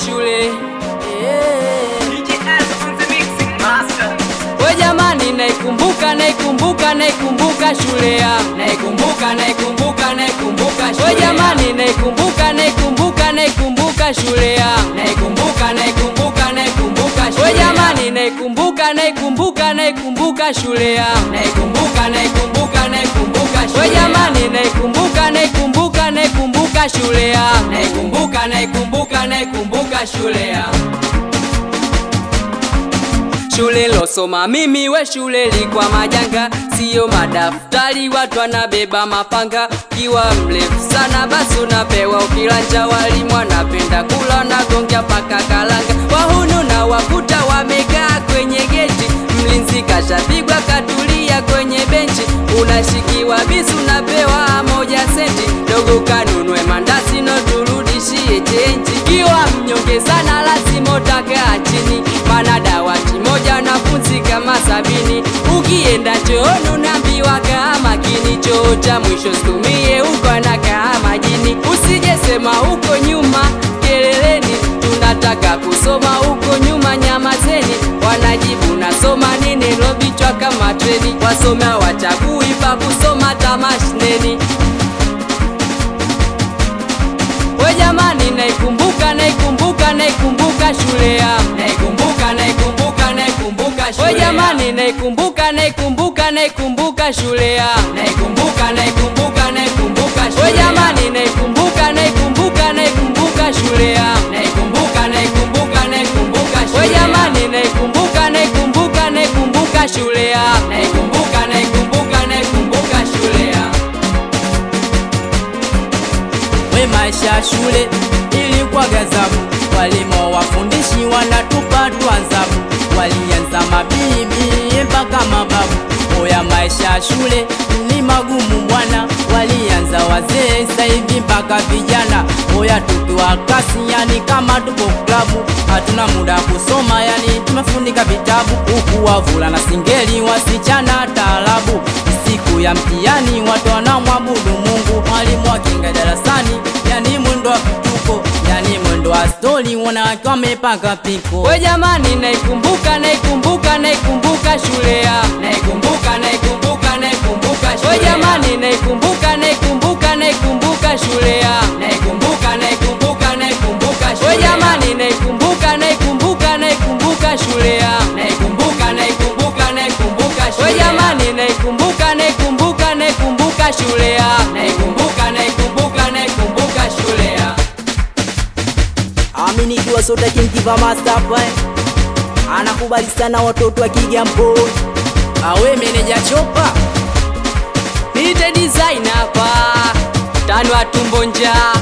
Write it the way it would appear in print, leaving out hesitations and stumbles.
shule. We jamani, naikumbuka shule ya. Naikumbuka shule. We jamani, naikumbuka shule ya. Naikumbuka shule. We jamani, naikumbuka shule ya. Naikumbuka shule. We jamani, naikumbuka shule ya. Naikumbuka shule ya. Shule losoma mimi we shule likwa majanga, sio madaftari watu wanabeba mapanga. Kiwa mrefu sana basi unapewa ukilanja, walimu wanapenda kula na gonga paka kalanga. Wahunu na wakuta wamekaa kwenye geti, mlinzi kashapigwa katulia kwenye benchi. Unashikiwa bisu unapewa 1 senti, dogo kanunue mandasi no turudishie chenji. Kiwa mnyonge sana lazima utakaa chini, mana dawati moja wanafunzi kama 70. Ukienda chooni unaambiwa kaa makini, choo cha mwisho situmie huko anakaa majini. Usijesema huko nyuma keleleni, tunataka kusoma huko nyuma nyamazeni. Wanajibu nasoma nini lobichwa kama treni, wasomea wachagui pa kusoma tamashneni. We jamani, naikumbuka shule ya. Naikumbuka shule. We jamani, naikumbuka shule ya. Naikumbuka shule. We jamani, naikumbuka shule ya. Naikumbuka shule. We jamani, naikumbuka shule ya. Naikumbuka shule ya. We maisha shule ilikuwa gazabu, walimu wafundishi wanatupa tuanzabu, walianza mabibi mpaka mababu. Oya maisha shule ni magumu bwana, walianza wazee sasa hivi mpaka vijana. Oya tukiwa kasi yani kama tupo klabu, hatuna muda kusoma yani tumefunika vitabu. Huku wavulana singeli wasichana taarabu, siku ya mtihani watu wanamwabudu Mungu. Mwalimu akinga darasani yani mwendo wa vituko, yani mwendo wa stori, wanawake wamepaka piko. We jamani, naikumbuka shule ya. Naikumbuka shule. We jamani, naikumbuka shule ya. Naikumbuka shule. We jamani, naikumbuka shule ya. Naikumbuka shule. We jamani, naikumbuka shule ya. Naikumbuka shule ya. Amini kiwa soda kingiva master boy, anakubali sana watoto wa Kigamboni. Awe meneja chopa Nite design hapa, tano atumbo njaa.